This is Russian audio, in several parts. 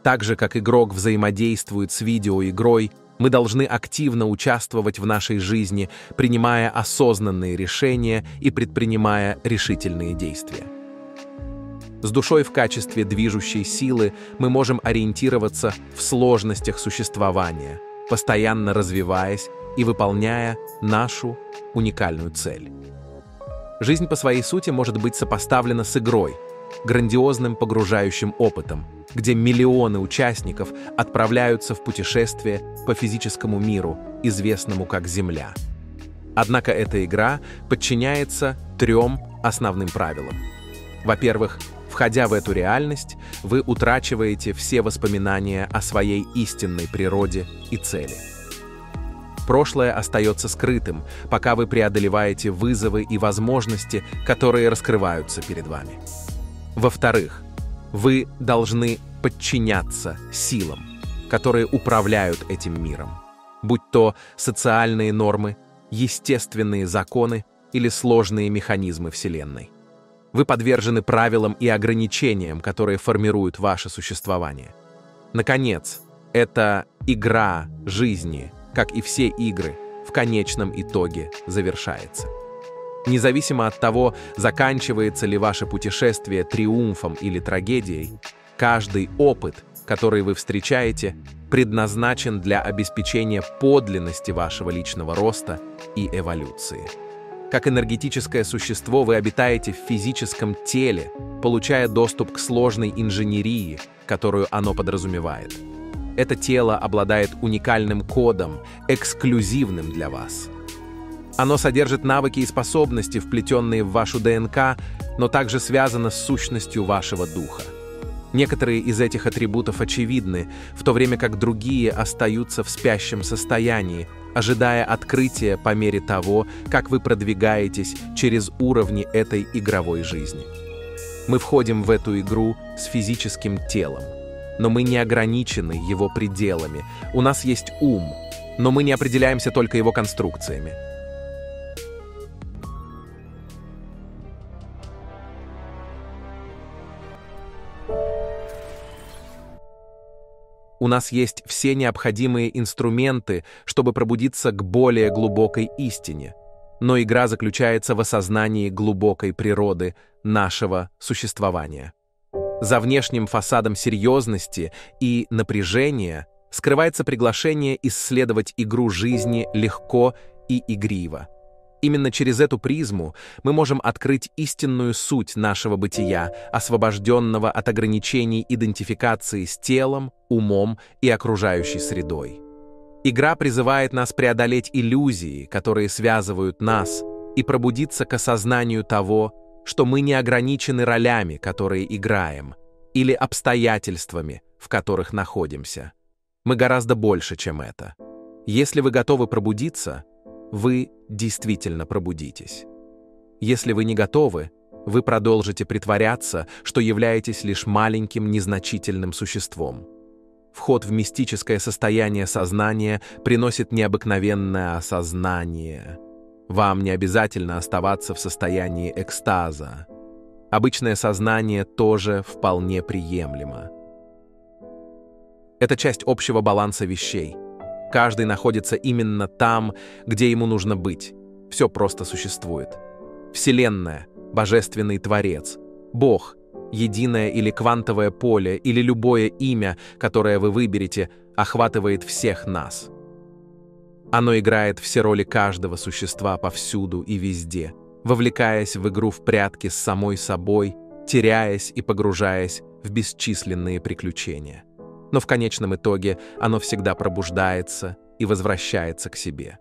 Так же, как игрок взаимодействует с видеоигрой, мы должны активно участвовать в нашей жизни, принимая осознанные решения и предпринимая решительные действия. С душой в качестве движущей силы мы можем ориентироваться в сложностях существования, постоянно развиваясь и выполняя нашу уникальную цель. Жизнь по своей сути может быть сопоставлена с игрой, грандиозным погружающим опытом, где миллионы участников отправляются в путешествие по физическому миру, известному как Земля. Однако эта игра подчиняется 3 основным правилам. Во-первых, входя в эту реальность, вы утрачиваете все воспоминания о своей истинной природе и цели. Прошлое остается скрытым, пока вы преодолеваете вызовы и возможности, которые раскрываются перед вами. Во-вторых, вы должны подчиняться силам, которые управляют этим миром, будь то социальные нормы, естественные законы или сложные механизмы Вселенной. Вы подвержены правилам и ограничениям, которые формируют ваше существование. Наконец, эта игра жизни, как и все игры, в конечном итоге завершается. Независимо от того, заканчивается ли ваше путешествие триумфом или трагедией, каждый опыт, который вы встречаете, предназначен для обеспечения подлинности вашего личного роста и эволюции. Как энергетическое существо вы обитаете в физическом теле, получая доступ к сложной инженерии, которую оно подразумевает. Это тело обладает уникальным кодом, эксклюзивным для вас. Оно содержит навыки и способности, вплетенные в вашу ДНК, но также связано с сущностью вашего духа. Некоторые из этих атрибутов очевидны, в то время как другие остаются в спящем состоянии, ожидая открытия по мере того, как вы продвигаетесь через уровни этой игровой жизни. Мы входим в эту игру с физическим телом, но мы не ограничены его пределами. У нас есть ум, но мы не определяемся только его конструкциями. У нас есть все необходимые инструменты, чтобы пробудиться к более глубокой истине, но игра заключается в осознании глубокой природы нашего существования. За внешним фасадом серьезности и напряжения скрывается приглашение исследовать игру жизни легко и игриво. Именно через эту призму мы можем открыть истинную суть нашего бытия, освобожденного от ограничений идентификации с телом, умом и окружающей средой. Игра призывает нас преодолеть иллюзии, которые связывают нас, и пробудиться к осознанию того, что мы не ограничены ролями, которые играем, или обстоятельствами, в которых находимся. Мы гораздо больше, чем это. Если вы готовы пробудиться, вы действительно пробудитесь. Если вы не готовы, вы продолжите притворяться, что являетесь лишь маленьким незначительным существом. Вход в мистическое состояние сознания приносит необыкновенное осознание. Вам не обязательно оставаться в состоянии экстаза. Обычное сознание тоже вполне приемлемо. Это часть общего баланса вещей. Каждый находится именно там, где ему нужно быть. Все просто существует. Вселенная, Божественный Творец, Бог, единое или квантовое поле, или любое имя, которое вы выберете, охватывает всех нас. Оно играет все роли каждого существа повсюду и везде, вовлекаясь в игру в прятки с самой собой, теряясь и погружаясь в бесчисленные приключения. Но в конечном итоге оно всегда пробуждается и возвращается к себе.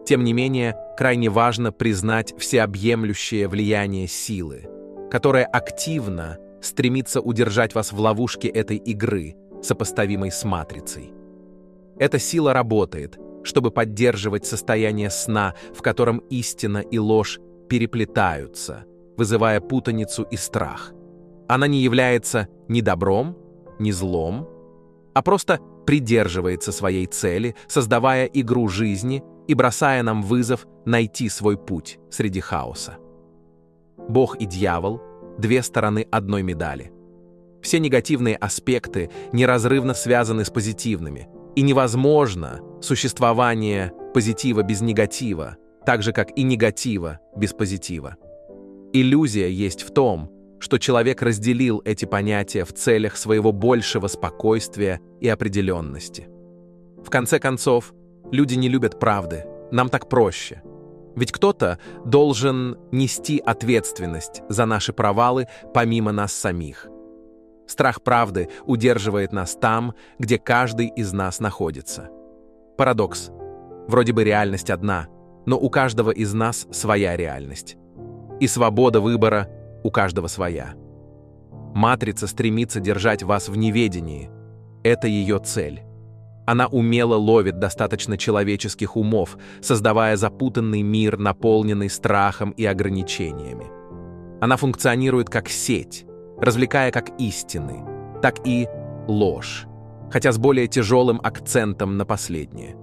Тем не менее, крайне важно признать всеобъемлющее влияние силы, которая активно стремится удержать вас в ловушке этой игры, сопоставимой с матрицей. Эта сила работает, чтобы поддерживать состояние сна, в котором истина и ложь переплетаются, вызывая путаницу и страх. Она не является ни добром, ни злом, а просто придерживается своей цели, создавая игру жизни и бросая нам вызов найти свой путь среди хаоса. Бог и дьявол – две стороны одной медали. Все негативные аспекты неразрывно связаны с позитивными, и невозможно существование позитива без негатива, так же, как и негатива без позитива. Иллюзия есть в том, что человек разделил эти понятия в целях своего большего спокойствия и определенности. В конце концов, люди не любят правды, нам так проще. Ведь кто-то должен нести ответственность за наши провалы помимо нас самих. Страх правды удерживает нас там, где каждый из нас находится. Парадокс. Вроде бы реальность одна, но у каждого из нас своя реальность. И свобода выбора у каждого своя. Матрица стремится держать вас в неведении. Это ее цель. Она умело ловит достаточно человеческих умов, создавая запутанный мир, наполненный страхом и ограничениями. Она функционирует как сеть, развлекая как истины, так и ложь, хотя с более тяжелым акцентом на последнее.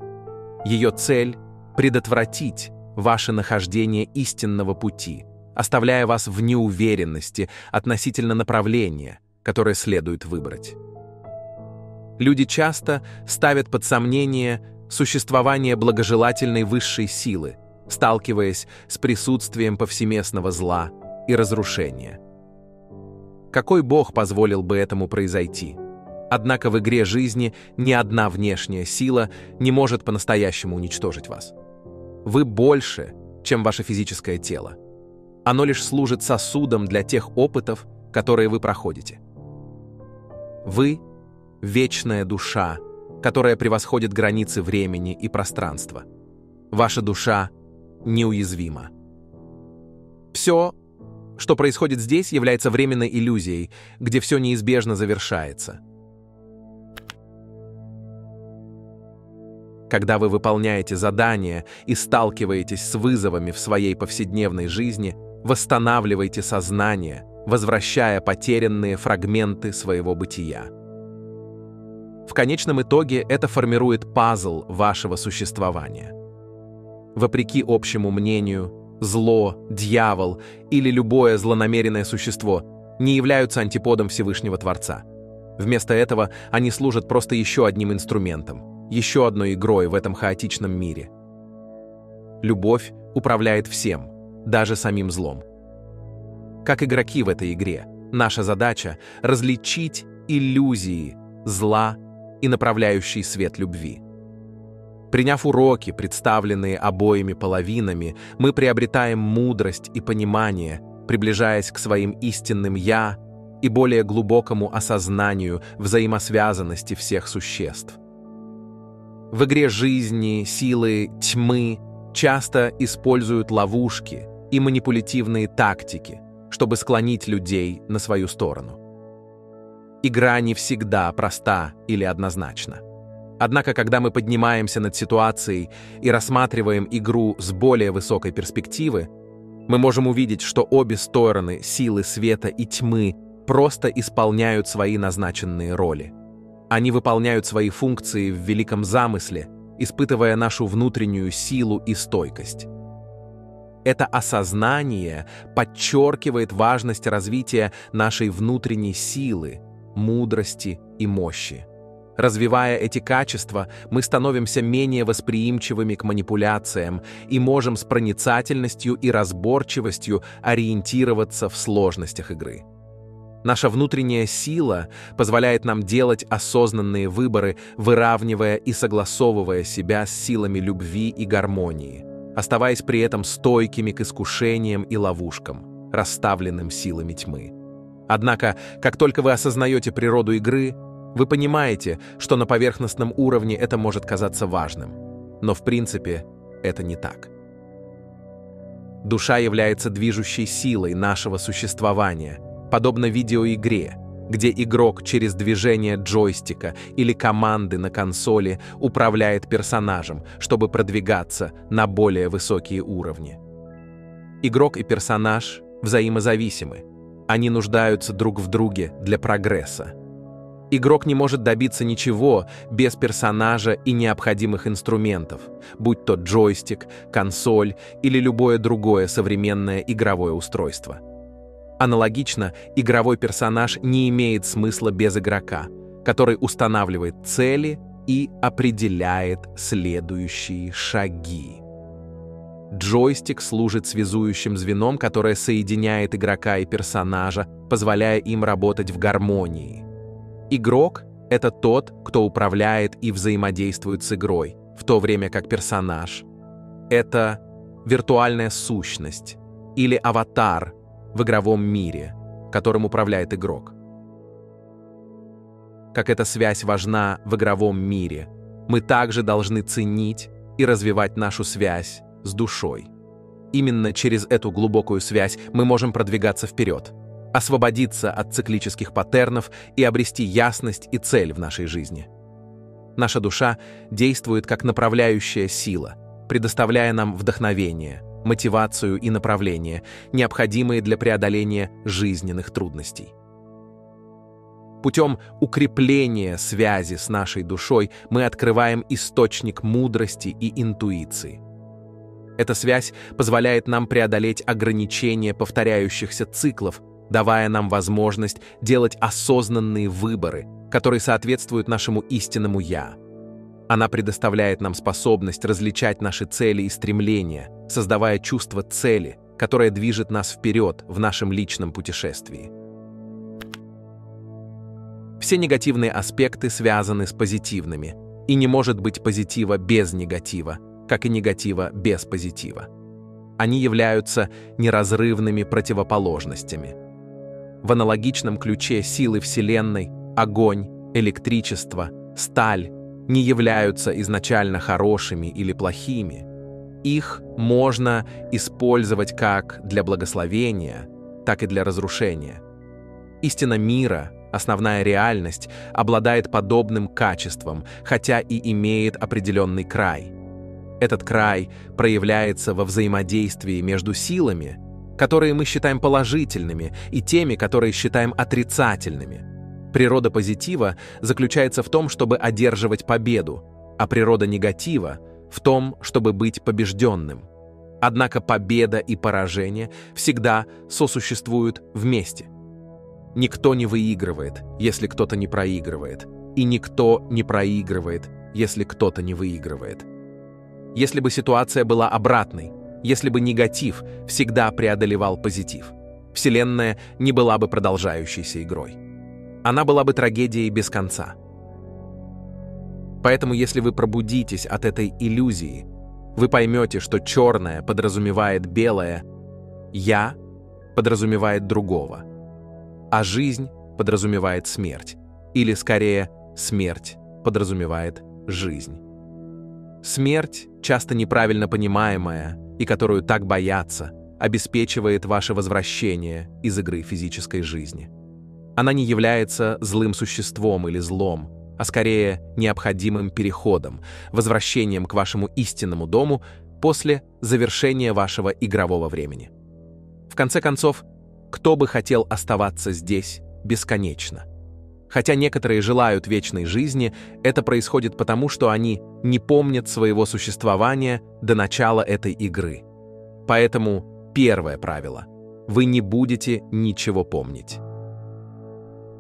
Ее цель — предотвратить ваше нахождение истинного пути, оставляя вас в неуверенности относительно направления, которое следует выбрать. Люди часто ставят под сомнение существование благожелательной высшей силы, сталкиваясь с присутствием повсеместного зла и разрушения. Какой Бог позволил бы этому произойти? Однако в игре жизни ни одна внешняя сила не может по-настоящему уничтожить вас. Вы больше, чем ваше физическое тело. Оно лишь служит сосудом для тех опытов, которые вы проходите. Вы — вечная душа, которая превосходит границы времени и пространства. Ваша душа неуязвима. Все, что происходит здесь, является временной иллюзией, где все неизбежно завершается. Когда вы выполняете задания и сталкиваетесь с вызовами в своей повседневной жизни, восстанавливайте сознание, возвращая потерянные фрагменты своего бытия. В конечном итоге это формирует пазл вашего существования. Вопреки общему мнению, зло, дьявол или любое злонамеренное существо не являются антиподом Всевышнего Творца. Вместо этого они служат просто еще одним инструментом, еще одной игрой в этом хаотичном мире. Любовь управляет всем, даже самим злом. Как игроки в этой игре, наша задача — различить иллюзии зла и направляющий свет любви. Приняв уроки, представленные обоими половинами, мы приобретаем мудрость и понимание, приближаясь к своим истинным «я» и более глубокому осознанию взаимосвязанности всех существ. В игре жизни силы тьмы часто используют ловушки и манипулятивные тактики, чтобы склонить людей на свою сторону. Игра не всегда проста или однозначна. Однако, когда мы поднимаемся над ситуацией и рассматриваем игру с более высокой перспективы, мы можем увидеть, что обе стороны силы света и тьмы просто исполняют свои назначенные роли. Они выполняют свои функции в великом замысле, испытывая нашу внутреннюю силу и стойкость. Это осознание подчеркивает важность развития нашей внутренней силы, мудрости и мощи. Развивая эти качества, мы становимся менее восприимчивыми к манипуляциям и можем с проницательностью и разборчивостью ориентироваться в сложностях игры. Наша внутренняя сила позволяет нам делать осознанные выборы, выравнивая и согласовывая себя с силами любви и гармонии, оставаясь при этом стойкими к искушениям и ловушкам, расставленным силами тьмы. Однако, как только вы осознаете природу игры, вы понимаете, что на поверхностном уровне это может казаться важным, но в принципе это не так. Душа является движущей силой нашего существования, подобно видеоигре, где игрок через движение джойстика или команды на консоли управляет персонажем, чтобы продвигаться на более высокие уровни. Игрок и персонаж взаимозависимы. Они нуждаются друг в друге для прогресса. Игрок не может добиться ничего без персонажа и необходимых инструментов, будь то джойстик, консоль или любое другое современное игровое устройство. Аналогично, игровой персонаж не имеет смысла без игрока, который устанавливает цели и определяет следующие шаги. Джойстик служит связующим звеном, которое соединяет игрока и персонажа, позволяя им работать в гармонии. Игрок — это тот, кто управляет и взаимодействует с игрой, в то время как персонаж — это виртуальная сущность или аватар в игровом мире, которым управляет игрок. Как эта связь важна в игровом мире, мы также должны ценить и развивать нашу связь с душой. Именно через эту глубокую связь мы можем продвигаться вперед, освободиться от циклических паттернов и обрести ясность и цель в нашей жизни. Наша душа действует как направляющая сила, предоставляя нам вдохновение, мотивацию и направление, необходимые для преодоления жизненных трудностей. Путем укрепления связи с нашей душой мы открываем источник мудрости и интуиции. Эта связь позволяет нам преодолеть ограничения повторяющихся циклов, давая нам возможность делать осознанные выборы, которые соответствуют нашему истинному «я». Она предоставляет нам способность различать наши цели и стремления, создавая чувство цели, которое движет нас вперед в нашем личном путешествии. Все негативные аспекты связаны с позитивными, и не может быть позитива без негатива, как и негатива без позитива. Они являются неразрывными противоположностями. В аналогичном ключе силы Вселенной, огонь, электричество, сталь не являются изначально хорошими или плохими. Их можно использовать как для благословения, так и для разрушения. Истина мира, основная реальность, обладает подобным качеством, хотя и имеет определенный край. Этот край проявляется во взаимодействии между силами, которые мы считаем положительными, и теми, которые считаем отрицательными. Природа позитива заключается в том, чтобы одерживать победу, а природа негатива — в том, чтобы быть побежденным. Однако победа и поражение всегда сосуществуют вместе. Никто не выигрывает, если кто-то не проигрывает, и никто не проигрывает, если кто-то не выигрывает. Если бы ситуация была обратной, если бы негатив всегда преодолевал позитив, Вселенная не была бы продолжающейся игрой. Она была бы трагедией без конца. Поэтому, если вы пробудитесь от этой иллюзии, вы поймете, что черное подразумевает белое, «я» подразумевает другого, а жизнь подразумевает смерть, или, скорее, смерть подразумевает жизнь. Смерть, часто неправильно понимаемая и которую так боятся, обеспечивает ваше возвращение из игры физической жизни. Она не является злым существом или злом, а скорее необходимым переходом, возвращением к вашему истинному дому после завершения вашего игрового времени. В конце концов, кто бы хотел оставаться здесь бесконечно? Хотя некоторые желают вечной жизни, это происходит потому, что они не помнят своего существования до начала этой игры. Поэтому первое правило – вы не будете ничего помнить.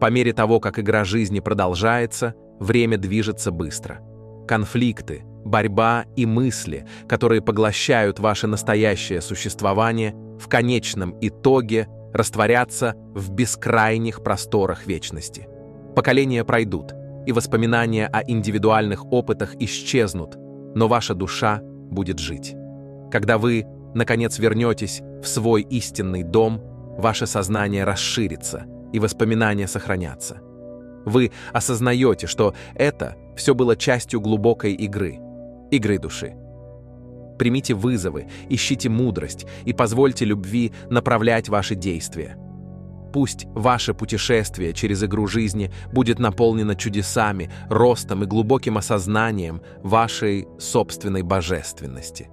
По мере того, как игра жизни продолжается, время движется быстро. Конфликты, борьба и мысли, которые поглощают ваше настоящее существование, в конечном итоге растворятся в бескрайних просторах вечности. Поколения пройдут, и воспоминания о индивидуальных опытах исчезнут, но ваша душа будет жить. Когда вы, наконец, вернетесь в свой истинный дом, ваше сознание расширится, и воспоминания сохранятся. Вы осознаете, что это все было частью глубокой игры души. Примите вызовы, ищите мудрость и позвольте любви направлять ваши действия. Пусть ваше путешествие через игру жизни будет наполнено чудесами, ростом и глубоким осознанием вашей собственной божественности.